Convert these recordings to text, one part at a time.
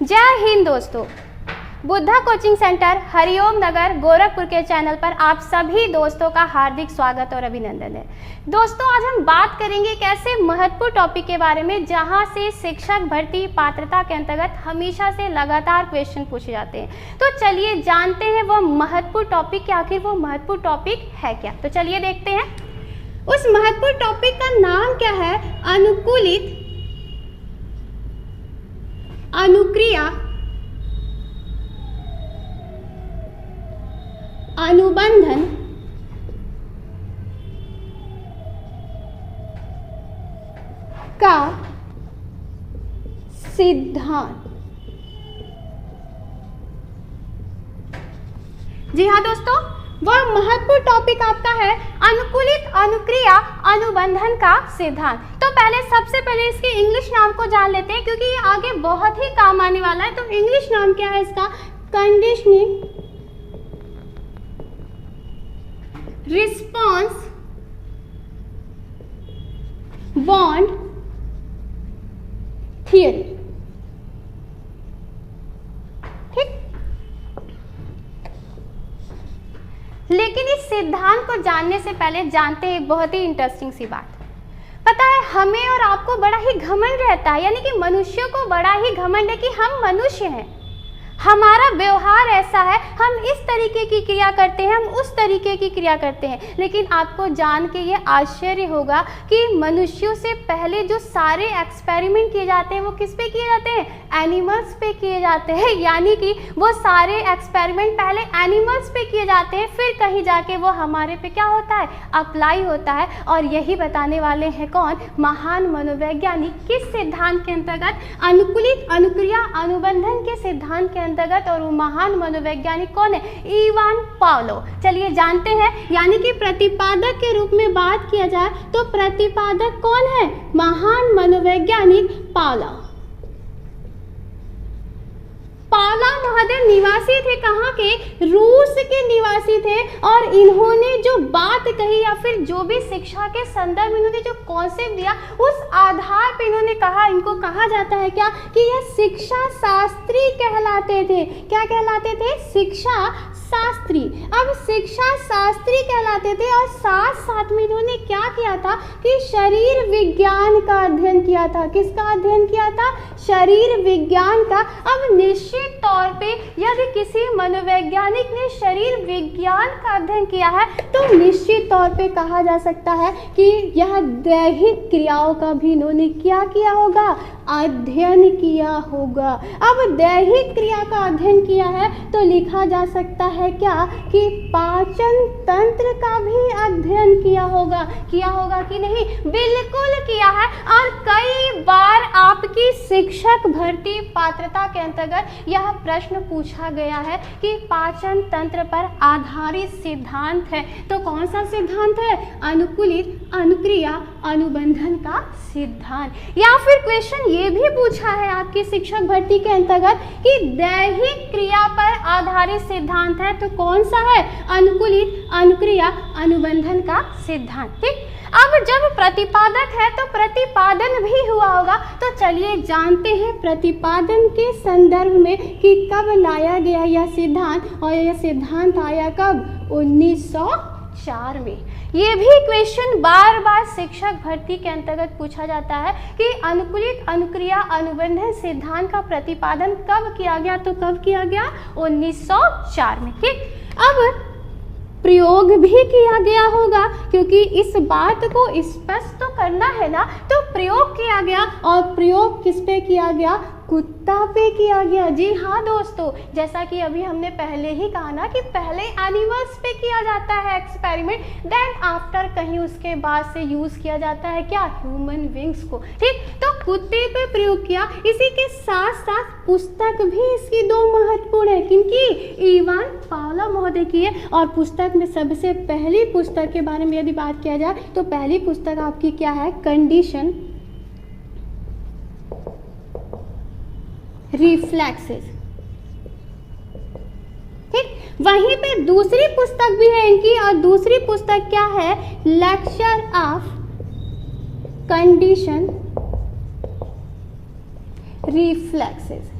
जय हिंद दोस्तों। Buddha coaching centre Hariom नगर गोरखपुर के चैनल पर आप सभी दोस्तों का हार्दिक स्वागत और अभिनंदन है। दोस्तों आज हम बात करेंगे एक ऐसे महत्वपूर्ण टॉपिक के बारे में जहां से शिक्षक भर्ती पात्रता के अंतर्गत हमेशा से लगातार क्वेश्चन पूछे जाते हैं। तो चलिए जानते हैं वो महत्वपूर्ण टॉपिक, आखिर वो महत्वपूर्ण टॉपिक है क्या। तो चलिए देखते हैं उस महत्वपूर्ण टॉपिक का नाम क्या है। अनुकूलित अनुक्रिया अनुबंधन का सिद्धांत। जी हाँ दोस्तों, वह महत्वपूर्ण टॉपिक आपका है अनुकूलित अनुक्रिया अनुबंधन का सिद्धांत। तो पहले सबसे पहले इसके इंग्लिश नाम को जान लेते हैं क्योंकि ये आगे बहुत ही काम आने वाला है। तो इंग्लिश नाम क्या है इसका? Conditioning response bond theory. ठीक, लेकिन इस सिद्धांत को जानने से पहले जानते हैं एक बहुत ही इंटरेस्टिंग सी बात। पता है हमें और आपको बड़ा ही घमंड रहता है, यानी कि मनुष्यों को बड़ा ही घमंड है कि हम मनुष्य हैं, हमारा व्यवहार ऐसा है, हम इस तरीके की क्रिया करते हैं, हम उस तरीके की क्रिया करते हैं। लेकिन आपको जान के ये आश्चर्य होगा कि मनुष्यों से पहले जो सारे एक्सपेरिमेंट किए जाते हैं वो किस पे किए जाते हैं? एनिमल्स पे किए जाते हैं। यानी कि वो सारे एक्सपेरिमेंट पहले एनिमल्स पे किए जाते हैं, फिर कहीं जाके वो हमारे पे क्या होता है? अप्लाई होता है। और यही बताने वाले हैं कौन? महान मनोवैज्ञानिक। किस सिद्धांत के अंतर्गत? अनुकूलित अनुक्रिया अनुबंधन के सिद्धांत के अंतर्गत। और वो महान मनोवैज्ञानिक कौन है? Ivan Pavlov. चलिए जानते हैं। यानी कि प्रतिपादक के रूप में बात किया जाए तो प्रतिपादक कौन है? महान मनोवैज्ञानिक पावलो। पावलो महोदय निवासी थे कहाँ के? रूस के निवासी थे। और इन्होंने जो बात कही या फिर जो भी शिक्षा के संदर्भ में इन्होंने जो कॉन्सेप्ट दिया उस आधार पे इन्होंने कहा, इनको कहा जाता है क्या कि यह शिक्षा शास्त्री कहलाते थे। क्या कहलाते थे? शिक्षा शास्त्री। अब शिक्षा शास्त्री कहलाते थे और साथ साथ में इन्होंने क्या किया था कि शरीर विज्ञान का अध्ययन किया था। किसका अध्ययन किया था? शरीर विज्ञान का। अब निश्चित तौर पे यदि किसी मनोवैज्ञानिक ने शरीर विज्ञान का अध्ययन किया है तो निश्चित तौर पे कहा जा सकता है कि यह दैहिक क्रियाओं का भी इन्होंने क्या किया होगा? अध्ययन किया होगा। अब दैहिक क्रिया का अध्ययन किया है तो लिखा जा सकता है क्या कि पाचन तंत्र का भी अध्ययन किया होगा। किया होगा कि नहीं? बिल्कुल किया है। और कई बार आपकी शिक्षक भर्ती पात्रता के अंतर्गत यह प्रश्न पूछा गया है कि पाचन तंत्र पर आधारित सिद्धांत है तो कौन सा सिद्धांत है? अनुकूलित अनुक्रिया अनुबंधन का सिद्धांत। या फिर क्वेश्चन ये भी पूछा है आपकी शिक्षक भर्ती के अंतर्गत कि दैहिक क्रिया पर आधारित सिद्धांत है तो कौन सा है? अनुकूलित अनुक्रिया अनुबंधन का सिद्धांत। ठीक, अब जब प्रतिपादक है तो प्रतिपादन भी हुआ होगा। तो चलिए जानते हैं प्रतिपादन के संदर्भ में कि कब लाया गया यह सिद्धांत। और यह सिद्धांत आया कब? 1904 में। ये भी क्वेश्चन बार बार शिक्षक भर्ती के अंतर्गत पूछा जाता है कि अनुकूलित अनुक्रिया अनुबंधन सिद्धांत का प्रतिपादन कब किया गया? तो कब किया गया? 1904 में। ठीक, अब प्रयोग भी किया गया होगा क्योंकि इस बात को स्पष्ट तो करना है ना। तो प्रयोग किया गया और प्रयोग किस पे किया गया? कुत्ता पे किया गया। जी हाँ दोस्तों, जैसा कि अभी हमने पहले ही कहा ना कि पहले एनिमल्स पे किया जाता है एक्सपेरिमेंट, देन आफ्टर कहीं उसके बाद से यूज किया जाता है क्या? ह्यूमन बींग्स को। ठीक, तो कुत्ते पे प्रयोग किया। इसी के साथ साथ पुस्तक भी इसकी दो महत्वपूर्ण है। किनकी? इवान पावलो महोदय की है। और पुस्तक में सबसे पहली पुस्तक के बारे में यदि बात किया जाए तो पहली पुस्तक आपकी क्या है? Condition reflexes. ठीक, वहीं पे दूसरी पुस्तक भी है इनकी और दूसरी पुस्तक क्या है? Lecture of condition reflexes.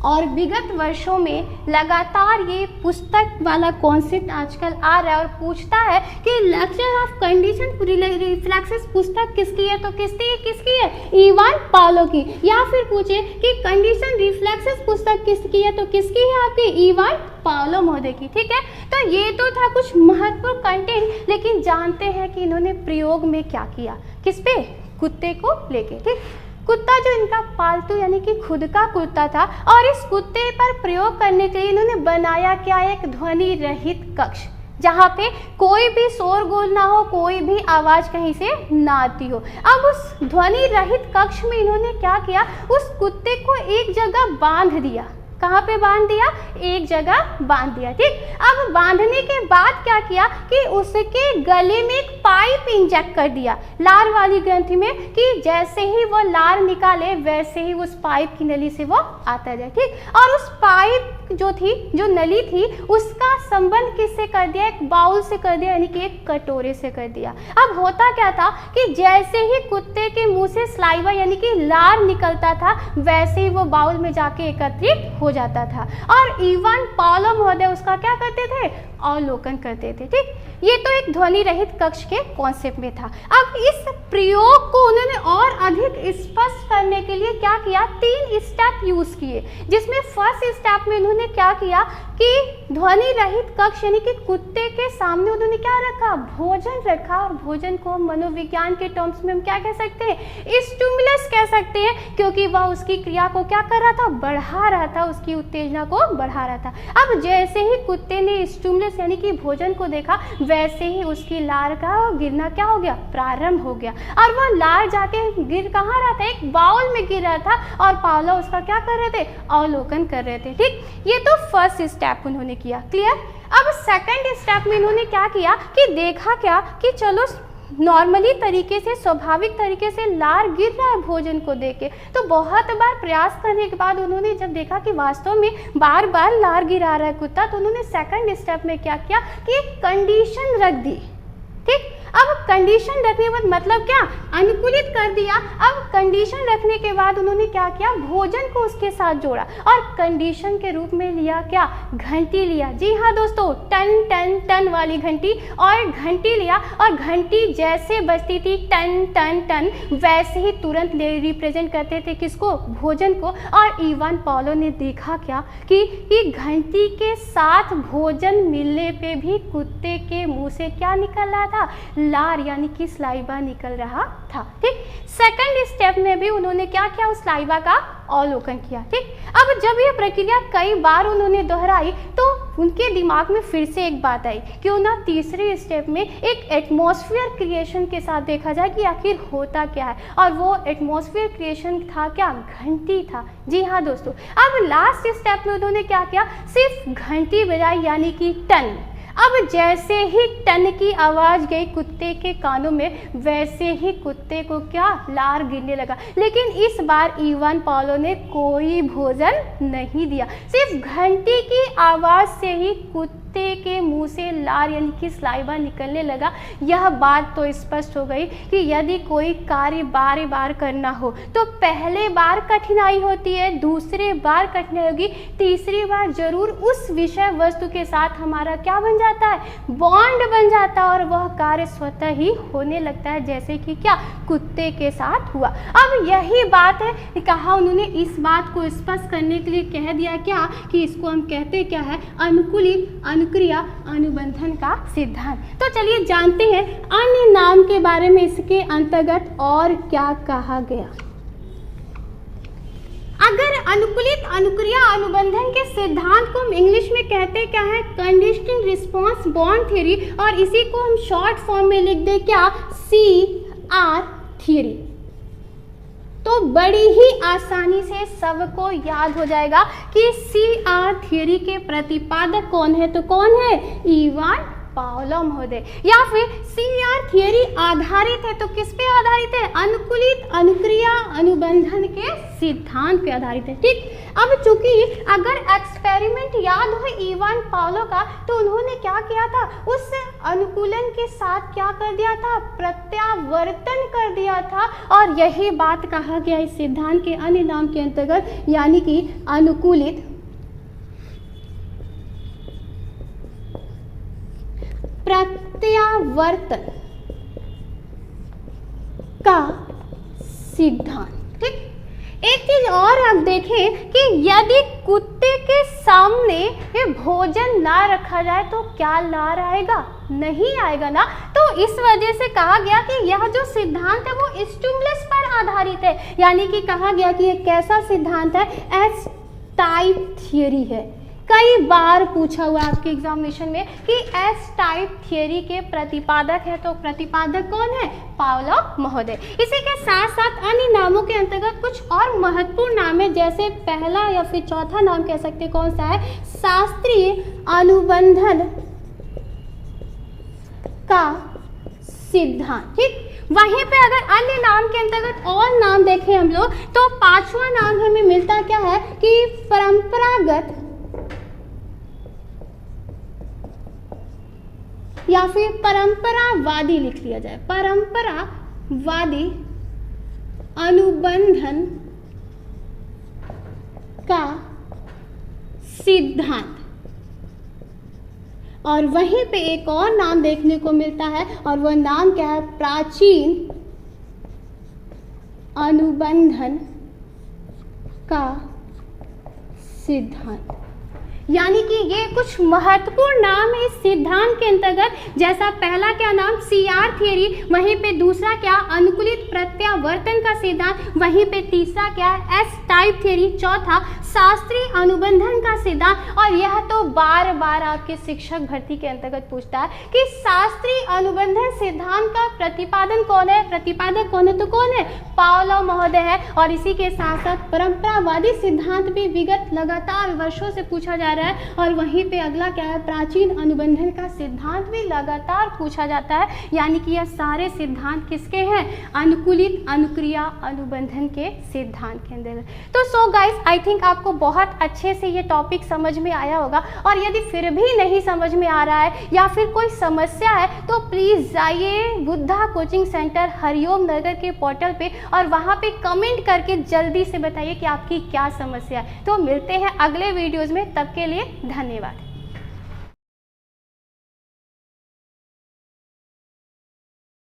और विगत वर्षों में लगातार ये पुस्तक वाला कॉन्सेप्ट आजकल आ रहा है और पूछता है कि लेक्चर ऑफ कंडीशन रिफ्लेक्सेस पुस्तक किसकी है, तो किसकी है, इवान पावलो की। या फिर पूछे कि कंडीशन रिफ्लेक्सेस पुस्तक किसकी है, तो किसकी है, आपकी इवान पावलो महोदय की। ठीक है, तो ये तो था कुछ महत्वपूर्ण कंटेंट, लेकिन जानते हैं कि इन्होंने प्रयोग में क्या किया, किस पे, कुत्ते को लेके। ठीक, कुत्ता जो इनका पालतू यानी कि खुद का कुत्ता था, और इस कुत्ते पर प्रयोग करने के लिए इन्होंने बनाया क्या, एक ध्वनि रहित कक्ष, जहाँ पे कोई भी शोरगुल ना हो, कोई भी आवाज कहीं से ना आती हो। अब उस ध्वनि रहित कक्ष में इन्होंने क्या किया, उस कुत्ते को एक जगह बांध दिया। कहाँ पे बांध दिया, एक जगह बांध दिया। ठीक, अब बांधने के बाद क्या किया कि उसके गले में एक पाइप इंजेक्ट कर दिया लार वाली ग्रंथि में, कि जैसे ही वो लार निकाले वैसे ही उस पाइप की नली से वो आता जाए। ठीक, और उस पाइप जो नली थी उसका संबंध किससे कर दिया, एक बाउल से कर दिया, यानी कि एक कटोरे से कर दिया। अब होता क्या था कि जैसे ही कुत्ते के मुंह से स्लाइवा यानी कि लार निकलता था, वैसे ही वो बाउल में जाके एकत्रित हो जाता था, और इवान पावलो महोदय उसका क्या करते थे, अवलोकन करते थे। ठीक, ये तो एक ध्वनि रहित कक्ष के कॉन्सेप्ट में था। अब इस प्रयोग को उन्होंने और अधिक स्पष्ट करने के लिए क्या किया, 3 स्टेप यूज किए, जिसमें फर्स्ट स्टेप में उन्होंने क्या किया कि ध्वनि रहित कक्ष यानी कि कुत्ते के सामने उन्होंने क्या रखा, भोजन रखा, और भोजन को मनोविज्ञान के टर्म्स में हम क्या कह सकते हैं, स्टिमुलस कह सकते हैं, क्योंकि वह उसकी क्रिया को क्या कर रहा था, बढ़ा रहा था, उसकी उत्तेजना को बढ़ा रहा था। अब जैसे ही कुत्ते ने स्टिमुलस यानी कि भोजन को देखा, वैसे ही उसकी लार का गिरना क्या हो गया, प्रारंभ हो गया, और वह लार जाके गिर कहाँ रहा था, एक बाउल में गिर रहा था, और पावलो उसका क्या कर रहे थे, अवलोकन कर रहे थे। ठीक, ये तो फर्स्ट स्टेप उन्होंने किया। क्लियर। अब सेकंड स्टेप में इन्होंने क्या किया कि देखा क्या कि चलो नॉर्मली तरीके से, स्वाभाविक तरीके से लार गिर रहा है भोजन को देख के, तो बहुत बार प्रयास करने के बाद उन्होंने जब देखा कि वास्तव में बार बार लार गिरा रहा है कुत्ता, तो उन्होंने सेकंड स्टेप में क्या किया कि एक कंडीशन रख दी। ठीक, अब कंडीशन रखने के बाद मतलब क्या, अनुकूलित कर दिया। अब कंडीशन रखने के बाद उन्होंने क्या किया, भोजन को उसके साथ जोड़ा, और कंडीशन के रूप में लिया क्या, घंटी लिया। जी हाँ दोस्तों, टन टन टन वाली घंटी, और घंटी लिया, और घंटी जैसे बजती थी टन टन टन, वैसे ही तुरंत रिप्रेजेंट करते थे किसको, भोजन को। और इवान पावलो ने देखा क्या कि घंटी के साथ भोजन मिलने पे भी कुत्ते के मुंह से क्या निकल रहा था, लार यानी कि स्लाइवा निकल रहा था। ठीक, सेकंड स्टेप में भी उन्होंने क्या किया, उस स्लाइवा का अवलोकन किया। ठीक, अब जब ये प्रक्रिया कई बार उन्होंने दोहराई, तो उनके दिमाग में फिर से एक बात आई क्यों ना तीसरे स्टेप में एक एटमॉस्फेयर क्रिएशन के साथ देखा जाए कि आखिर होता क्या है, और वो एटमॉस्फेयर क्रिएशन था क्या, घंटी था। जी हाँ दोस्तों, अब लास्ट स्टेप में उन्होंने क्या किया, सिर्फ घंटी बजाई यानी कि टन। अब जैसे ही टन की आवाज गई कुत्ते के कानों में, वैसे ही कुत्ते को क्या, लार गिरने लगा। लेकिन इस बार इवान पावलो ने कोई भोजन नहीं दिया, सिर्फ घंटी की आवाज से ही कुत्ते के मुंह से लार यानी कि स्लाइवा निकलने लगा। यह बात तो स्पष्ट हो गई कि यदि कोई कार्य बार बार करना हो तो पहले बार कठिनाई होती है, दूसरे बार कठिनाई होगी, तीसरी बार जरूर उस विषय वस्तु के साथ हमारा क्या बन जाता है, बॉन्ड बन जाता है, और वह कार्य स्वतः ही होने लगता है, जैसे कि क्या, कुत्ते के साथ हुआ। अब यही बात है, कहा उन्होंने इस बात को स्पष्ट करने के लिए कह दिया क्या कि इसको हम कहते क्या है, अनुकूलित अनुक्रिया अनुबंधन का सिद्धांत। तो चलिए जानते हैं अन्य नाम के बारे में इसके अंतर्गत और क्या कहा गया। अगर अनुकूलित अनुक्रिया अनुबंधन के सिद्धांत को हम इंग्लिश में कहते क्या है, कंडीशनिंग रिस्पांस बॉन्ड थ्योरी, और इसी को हम शॉर्ट फॉर्म में लिख दे क्या, CR थ्योरी। तो बड़ी ही आसानी से सबको याद हो जाएगा कि CR थ्योरी के प्रतिपादक कौन है, तो कौन है, इवान पावलो महोदय। या फिर CR थ्योरी आधारित है तो किस पे आधारित है, अनुकूलित अनुक्रिया अनुबंधन के सिद्धांत पे आधारित है। ठीक, अब चूंकि अगर एक्सपेरिमेंट याद हो इवान पावलो का, तो उन्होंने क्या किया था, उस अनुकूलन के साथ क्या कर दिया था, प्रत्यावर्तन कर दिया था। और यही बात कहा गया इस सिद्धांत के अन्य नाम के अंतर्गत, यानी कि अनुकूलित प्रत्यावर्तन का सिद्धांत। ठीक, एक चीज और आप देखें कि यदि कुत्ते के सामने ये भोजन ना रखा जाए तो क्या लार आएगा? नहीं आएगा ना। तो इस वजह से कहा गया कि यह जो सिद्धांत है वो स्टिमुलस पर आधारित है, यानी कि कहा गया कि एक कैसा सिद्धांत है, एस टाइप थियरी है। कई बार पूछा हुआ आपके एग्जामिनेशन में कि एस टाइप थियरी के प्रतिपादक है, तो प्रतिपादक कौन है? पावलोव महोदय। इसी के साथ साथ अन्य नामों के अंतर्गत कुछ और महत्वपूर्ण नाम है, जैसे पहला या फिर चौथा नाम कह सकते हैं, कौन सा है? शास्त्रीय अनुबंधन का सिद्धांत। ठीक, वहीं पे अगर अन्य नाम के अंतर्गत और नाम देखें हम लोग, तो पांचवा नाम हमें मिलता क्या है कि परंपरागत या फिर परंपरावादी लिख लिया जाए, परंपरावादी अनुबंधन का सिद्धांत। और वहीं पे एक और नाम देखने को मिलता है, और वह नाम क्या है? प्राचीन अनुबंधन का सिद्धांत। यानी कि ये कुछ महत्वपूर्ण नाम है इस सिद्धांत के अंतर्गत, जैसा पहला क्या नाम? सीआर थियरी, वहीं पे दूसरा क्या? अनुकूलित प्रत्यावर्तन का सिद्धांत, वहीं पे तीसरा क्या? एस टाइप थियरी, चौथा शास्त्रीय अनुबंधन का सिद्धांत। और यह तो बार बार आपके शिक्षक भर्ती के अंतर्गत पूछता है कि शास्त्रीय अनुबंधन सिद्धांत का प्रतिपादन कौन है? प्रतिपादक कौन है? तो कौन है? पावलोव महोदय है। और इसी के साथ साथ परंपरावादी सिद्धांत भी विगत लगातार वर्षों से पूछा जा रहा है। और वहीं पे अगला क्या है? प्राचीन अनुबंधन का सिद्धांत भी लगातार पूछा जाता है। यानी कि यह सारे सिद्धांत किसके हैं? अनुकूलित अनुक्रिया अनुबंधन के सिद्धांत के अंदर। तो सो गाइस, आई थिंक आपको बहुत अच्छे से ये टॉपिक समझ में आया होगा। और यदि फिर भी नहीं समझ में आ रहा है या फिर कोई समस्या है, तो प्लीज़ जाइए बुद्धा कोचिंग सेंटर हरिओम नगर के पोर्टल पे और वहाँ पे कमेंट करके जल्दी से बताइए कि आपकी क्या समस्या है। तो मिलते हैं अगले वीडियोज़ में, तब के लिए धन्यवाद।